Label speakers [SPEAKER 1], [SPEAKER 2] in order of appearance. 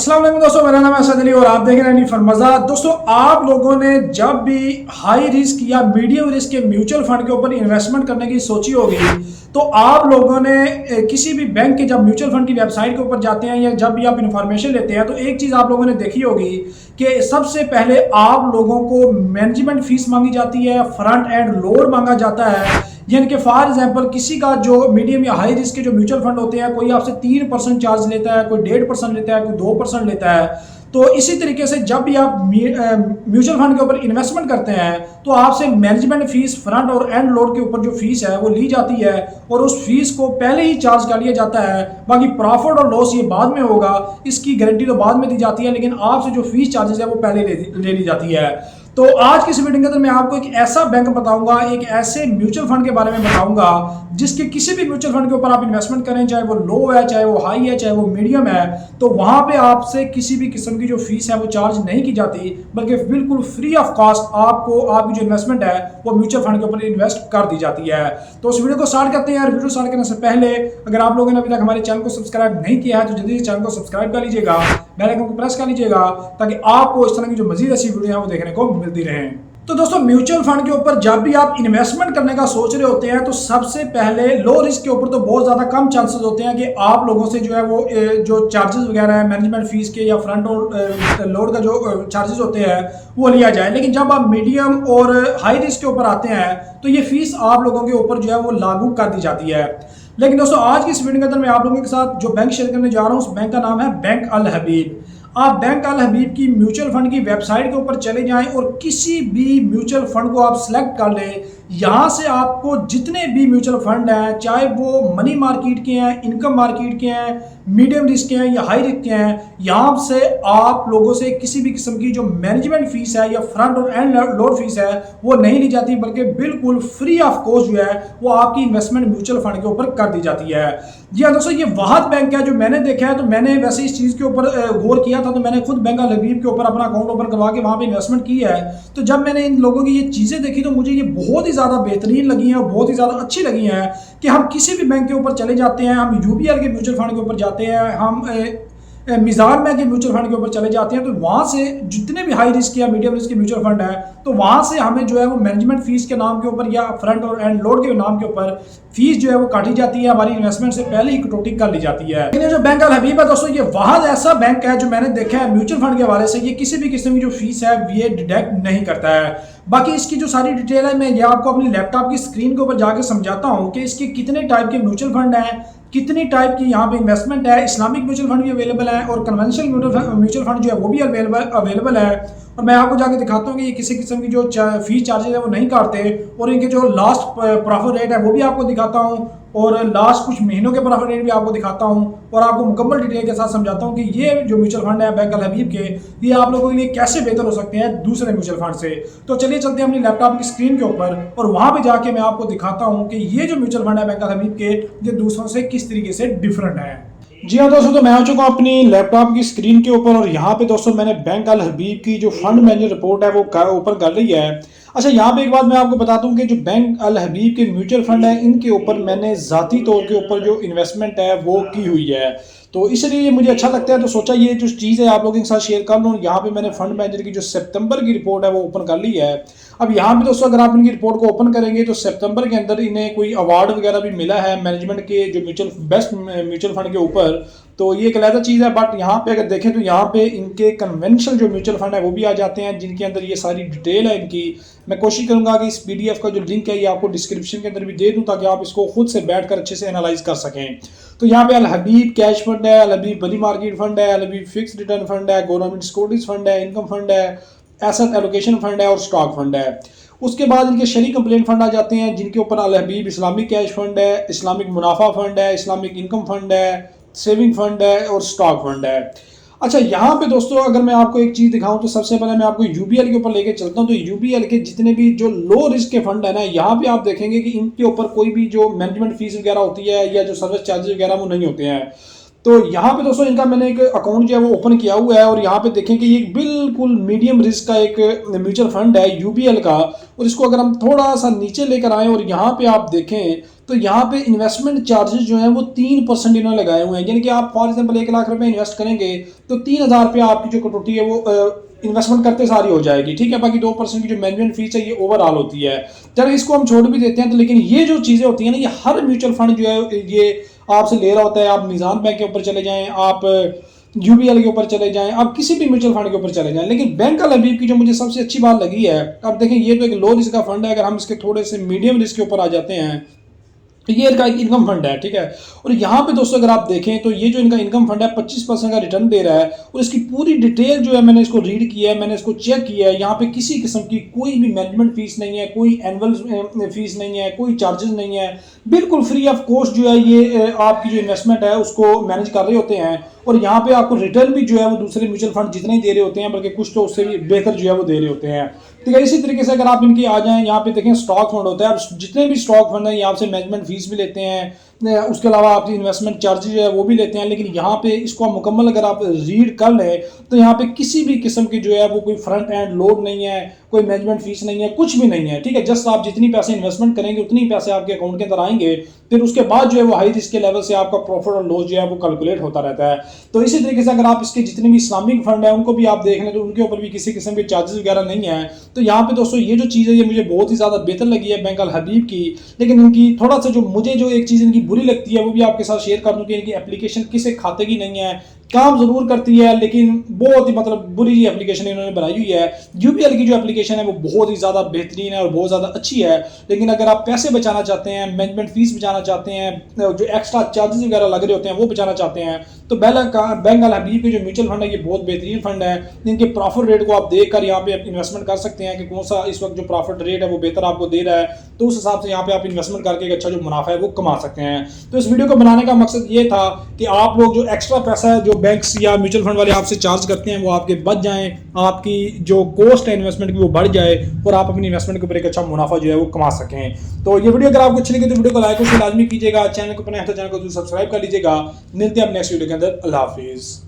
[SPEAKER 1] अस्सलाम वालेकुम दोस्तों, मेरा नाम है असद अली और आप देख रहे हैं फरमजा। दोस्तों, आप लोगों ने जब भी हाई रिस्क या मीडियम रिस्क के म्यूचुअल फंड के ऊपर इन्वेस्टमेंट करने की सोची होगी तो आप लोगों ने किसी भी बैंक के जब म्यूचुअल फंड की वेबसाइट के ऊपर जाते हैं या जब भी आप इन्फॉर्मेशन लेते हैं तो एक चीज़ आप लोगों ने देखी होगी कि सबसे पहले आप लोगों को मैनेजमेंट फीस मांगी जाती है, फ्रंट एंड लोड मांगा जाता है। यानी कि फॉर एग्जांपल किसी का जो मीडियम या हाई रिस्क के जो म्यूचुअल फंड होते हैं, कोई आपसे 3% चार्ज लेता है, कोई 1.5% लेता है, कोई 2% लेता है। तो इसी तरीके से जब भी आप म्यूचुअल फंड के ऊपर इन्वेस्टमेंट करते हैं तो आपसे मैनेजमेंट फीस, फ्रंट और एंड लोड के ऊपर जो फीस है वो ली जाती है और उस फीस को पहले ही चार्ज कर लिया जाता है। बाकी प्रॉफिट और लॉस ये बाद में होगा, इसकी गारंटी तो बाद में दी जाती है, लेकिन आपसे जो फीस चार्जेस है वो पहले ले ली जाती है। तो आज की इस वीडियो के अंदर मैं आपको एक ऐसा बैंक बताऊंगा, एक ऐसे म्यूचुअल फंड के बारे में बताऊंगा जिसके किसी भी म्यूचुअल फंड के ऊपर आप इन्वेस्टमेंट करें, चाहे वो लो है, चाहे वो हाई है, चाहे वो मीडियम है, तो वहां पे आपसे किसी भी किस्म की जो फीस है वो चार्ज नहीं की जाती, बल्कि बिल्कुल फ्री ऑफ कॉस्ट आपको आपकी जो इन्वेस्टमेंट है वो म्यूचुअल फंड के ऊपर इन्वेस्ट कर दी जाती है। तो उस वीडियो को स्टार्ट करते हैं। वीडियो स्टार्ट करने से पहले अगर आप लोगों ने अभी तक हमारे चैनल को सब्सक्राइब नहीं किया है तो जल्दी से चैनल को सब्सक्राइब कर लीजिएगा, बेल आइकन को प्रेस कर लीजिएगा ताकि आपको इस तरह की जो मजीद ऐसी वीडियो है वो देखने को मिलती रहे। तो दोस्तों, म्यूचुअल फंड के ऊपर जब भी आप इन्वेस्टमेंट करने का सोच रहे होते हैं तो सबसे पहले लो रिस्क के ऊपर तो बहुत ज़्यादा कम चांसेस होते हैं कि आप लोगों से जो है वो जो चार्जेस वगैरह है मैनेजमेंट फीस के या फ्रंट और लोड का जो चार्जेस होते हैं वो लिया जाए। लेकिन जब आप मीडियम और हाई रिस्क के ऊपर आते हैं तो ये फीस आप लोगों के ऊपर जो है वो लागू कर दी जाती है। लेकिन दोस्तों, आज की इस वीडियो के अंदर मैं आप लोगों के साथ जो बैंक शेयर करने जा रहा हूँ उस बैंक का नाम है बैंक अल हबीब। आप बैंक अल हबीब की म्यूचुअल फंड की वेबसाइट के ऊपर चले जाएं और किसी भी म्यूचुअल फंड को आप सिलेक्ट कर लें। यहाँ से आपको जितने भी म्यूचुअल फंड हैं, चाहे वो मनी मार्केट के हैं, इनकम मार्केट के हैं, मीडियम रिस्क के हैं या हाई रिस्क के हैं, यहाँ से आप लोगों से किसी भी किस्म की जो मैनेजमेंट फीस है या फ्रंट और एंड लोड फीस है वो नहीं ली जाती, बल्कि बिल्कुल फ्री ऑफ कॉस्ट जो है वो आपकी इन्वेस्टमेंट म्यूचुअल फंड के ऊपर कर दी जाती है। जी हाँ दोस्तों, ये वाहद बैंक है जो मैंने देखा है। तो मैंने वैसे इस चीज़ के ऊपर गौर किया था, तो मैंने खुद बैंक अल हबीब के ऊपर अपना अकाउंट ओपन करवा के वहाँ पे इन्वेस्टमेंट की है। तो जब मैंने इन लोगों की ये चीज़ें देखी तो मुझे ये बहुत ही ज़्यादा बेहतरीन लगी हैं और बहुत ही ज़्यादा अच्छी लगी हैं कि हम किसी भी बैंक के ऊपर चले जाते हैं, हम यूबीएल के म्यूचुअल फंड के ऊपर जाते हैं, हम मिजान बैंक के म्यूचुअल फंड के ऊपर चले जाते हैं, तो वहाँ से जितने भी हाई रिस्क या मीडियम रिस्क के म्यूचुअल फंड है तो वहाँ से हमें जो है वो मैनेजमेंट फीस के नाम के ऊपर या फ्रंट और एंड लोड के नाम के ऊपर फीस जो है वो काटी जाती है, हमारी इन्वेस्टमेंट से पहले ही कटौती कर ली जाती है। लेकिन जो बैंक अल हबीब है दोस्तों, ये वाहद ऐसा बैंक है जो मैंने देखा है म्यूचुअल फंड के हवाले से, ये किसी भी किस्म की जो फीस है ये डिडक्ट नहीं करता है। बाकी इसकी जो सारी डिटेल है मैं ये आपको अपनी लैपटॉप की स्क्रीन के ऊपर जाकर समझाता हूँ कि इसके कितने टाइप के म्यूचुअल फंड हैं, कितनी टाइप की यहाँ पे इन्वेस्टमेंट है। इस्लामिक म्यूचुअल फंड भी अवेलेबल है और कन्वेंशनल म्यूचुअल फंड जो है वो भी अवेलेबल है। और मैं आपको जाके दिखाता हूँ कि ये किसी किस्म की जो फीस चार्जेस है वो नहीं काटते और इनके जो लास्ट प्रॉफिट रेट है वो भी आपको दिखाता हूँ और लास्ट कुछ महीनों के प्रॉफिट रेट भी आपको दिखाता हूँ और आपको मुकम्मल डिटेल के साथ समझाता हूँ कि ये जो म्यूचुअल फंड है बैंक अल हबीब के, ये आप लोगों के लिए कैसे बेहतर हो सकते हैं दूसरे म्यूचुअल फंड से। तो चलिए चलते हैं अपनी लैपटॉप की स्क्रीन के ऊपर और वहाँ पे जाके मैं आपको दिखाता हूँ कि ये जो म्यूचुअल फंड है बैंक अल हबीब के, ये दूसरों से किस तरीके से डिफरेंट है। जी हाँ दोस्तों, तो मैं आ चुका हूँ अपनी लैपटॉप की स्क्रीन के ऊपर और यहाँ पे दोस्तों मैंने बैंक अल हबीब की जो फंड मैनेजर रिपोर्ट है वो ओपन कर ली है। अच्छा, यहाँ पे एक बात मैं आपको बताता हूँ कि जो बैंक अल हबीब के म्यूचुअल फंड है इनके ऊपर मैंने ज़ाती तौर के ऊपर जो इन्वेस्टमेंट है वो की हुई है, तो इसलिए मुझे अच्छा लगता है। तो सोचा ये जो चीज़ है आप लोगों के साथ शेयर कर लूँ। यहाँ पे मैंने फंड मैनेजर की जो सितंबर की रिपोर्ट है वो ओपन कर ली है। अब यहाँ पे दोस्तों अगर आप इनकी रिपोर्ट को ओपन करेंगे तो सितंबर के अंदर इन्हें कोई अवार्ड वगैरह भी मिला है मैनेजमेंट के जो बेस्ट म्यूचुअल फंड के ऊपर, तो ये एक अलग चीज़ है। बट यहाँ पे अगर देखें तो यहाँ पे इनके कन्वेंशनल जो म्यूचुअल फंड है वो भी आ जाते हैं जिनके अंदर ये सारी डिटेल है इनकी। मैं कोशिश करूंगा कि इस पीडीएफ का जो लिंक है ये आपको डिस्क्रिप्शन के अंदर भी दे दूं ताकि आप इसको खुद से बैठकर अच्छे से एनालाइज कर सकें। तो यहाँ पे अल हबीब कैश फंड है, अल हबीब मनी मार्केट फंड है, अल हबीब फिक्स्ड रिटर्न फंड है, गवर्नमेंट सिक्योरिटीज फंड है, इनकम फंड है, एसेट एलोकेशन फंड है और स्टॉक फंड है। उसके बाद इनके शरी कंप्लेंट फंड आ जाते हैं जिनके ऊपर अल हबीब इस्लामिक कैश फंड है, इस्लामिक मुनाफा फंड है, इस्लामिक इनकम फंड है, सेविंग फंड है और स्टॉक फंड है। अच्छा, यहाँ पे दोस्तों अगर मैं आपको एक चीज़ दिखाऊं तो सबसे पहले मैं आपको यूबीएल के ऊपर लेके चलता हूं। तो यूबीएल के जितने भी जो लो रिस्क के फंड है ना, यहाँ पे आप देखेंगे कि इनके ऊपर कोई भी जो मैनेजमेंट फीस वगैरह होती है या जो सर्विस चार्जेस वगैरह वो नहीं होते हैं। तो यहाँ पे दोस्तों इनका मैंने एक अकाउंट जो है वो ओपन किया हुआ है और यहाँ पे देखें कि ये बिल्कुल मीडियम रिस्क का एक म्यूचुअल फंड है यूबीएल का। और इसको अगर हम थोड़ा सा नीचे लेकर आए और यहाँ पे आप देखें तो यहाँ पे इन्वेस्टमेंट चार्जेस जो है वो 3% इन्होंने लगाए हुए हैं। यानी कि आप फॉर एग्जाम्पल 1 लाख रुपए इन्वेस्ट करेंगे तो 3,000 रुपया आपकी जो कटौती है वो इन्वेस्टमेंट करते सारी हो जाएगी, ठीक है। बाकी 2% की जो मैनेजमेंट फीस है ये ओवरऑल होती है। चलो इसको हम छोड़ भी देते हैं, तो लेकिन ये जो चीज़ें होती हैं ना, ये हर म्यूचुअल फंड जो है ये आपसे ले रहा होता है। आप निज़ाम बैंक के ऊपर चले जाएं, आप यूबीएल के ऊपर चले जाएं, आप किसी भी म्यूचुअल फंड के ऊपर चले जाएं। लेकिन बैंक अल हबीब की जो मुझे सबसे अच्छी बात लगी है, अब देखें ये तो एक लो रिस्क का फंड है, अगर हम इसके थोड़े से मीडियम रिस्क के ऊपर आ जाते हैं तो ये इनका एक इनकम फंड है, ठीक है। और यहाँ पे दोस्तों अगर आप देखें तो ये जो इनका इनकम फंड है 25% का रिटर्न दे रहा है। और इसकी पूरी डिटेल जो है मैंने इसको रीड किया है, मैंने इसको चेक किया है। यहाँ पे किसी किस्म की कोई भी मैनेजमेंट फीस नहीं है, कोई एनुअल फीस नहीं है, कोई चार्जेस नहीं है, बिल्कुल फ्री ऑफ कॉस्ट जो है ये आपकी जो इन्वेस्टमेंट है उसको मैनेज कर रहे होते हैं। और यहाँ पे आपको रिटर्न भी जो है वो दूसरे म्यूचुअल फंड जितने ही दे रहे होते हैं, बल्कि कुछ तो उससे भी बेहतर जो है वो दे रहे होते हैं, ठीक है। इसी तरीके से अगर आप इनकी आ जाएं, यहाँ पे देखें स्टॉक फंड होता है, जितने भी स्टॉक फंड है यहाँ से मैनेजमेंट फीस भी लेते हैं, उसके अलावा आपकी इन्वेस्टमेंट चार्जेज जो है वो भी लेते हैं। लेकिन यहाँ पे इसको मुकम्मल अगर आप रीड कर लें तो यहाँ पे किसी भी किस्म की जो है वो कोई फ्रंट एंड लोड नहीं है, कोई मैनेजमेंट फीस नहीं है, कुछ भी नहीं है, ठीक है। जस्ट आप जितनी पैसे इन्वेस्टमेंट करेंगे उतनी ही पैसे आपके अकाउंट के अंदर आएंगे, फिर उसके बाद जो है वो हाई रिस्क के लेवल से आपका प्रॉफिट और लॉस जो है वो कैलकुलेट होता रहता है। तो इसी तरीके से अगर आप इसके जितने भी इस्लामिक फंड है उनको भी आप देख लें तो उनके ऊपर भी किसी किस्म के चार्जेस वगैरह नहीं है। तो यहाँ पे दोस्तों ये जो चीज़ है ये मुझे बहुत ही ज़्यादा बेहतर लगी है बैंक अल हबीब की। लेकिन इनकी थोड़ा सा जो मुझे जो एक चीज़ इनकी बुरी लगती है वो भी आपके साथ शेयर कर दूँ कि इनकी एप्लीकेशन किसी खाते की नहीं है, काम जरूर करती है लेकिन बहुत ही मतलब बुरी एप्लीकेशन इन्होंने बनाई हुई है। यूपीएल की जो एप्लीकेशन है वो बहुत ही ज़्यादा बेहतरीन है और बहुत ज़्यादा अच्छी है। लेकिन अगर आप पैसे बचाना चाहते हैं, मैनेजमेंट फीस बचाना चाहते हैं, जो एक्स्ट्रा चार्जेस वगैरह लग रहे होते हैं वो बचाना चाहते हैं, तो बैंक अल हबीब के जो म्यूचुअल फंड है ये बहुत बेहतरीन फंड है। इनके प्रॉफिट रेट को आप देख कर यहाँ पे इन्वेस्टमेंट कर सकते हैं कि कौन सा इस वक्त जो प्रॉफिट रेट है वो बेहतर आपको दे रहा है, तो उस हिसाब से यहाँ पे आप इन्वेस्टमेंट करके एक अच्छा जो मुनाफा है वो कमा सकते हैं। तो इस वीडियो को बनाने का मकसद ये था कि आप लोग जो एक्स्ट्रा पैसा है जो बैंक्स या म्यूचुअल फंड वाले आपसे चार्ज करते हैं वो आपके बच जाएं, आपकी जो कॉस्ट है इन्वेस्टमेंट की वो बढ़ जाए और आप अपनी इन्वेस्टमेंट के ऊपर एक अच्छा मुनाफा जो है वो कमा सकें। तो ये वीडियो अगर आपको अच्छी लगी तो वीडियो को लाइक और शेयर लाजमी कीजिएगा, चैनल को अपने सब्सक्राइब कर लीजिएगा। मिलते हैं अब नेक्स्ट वीडियो के अंदर। अल्लाह हाफिज़।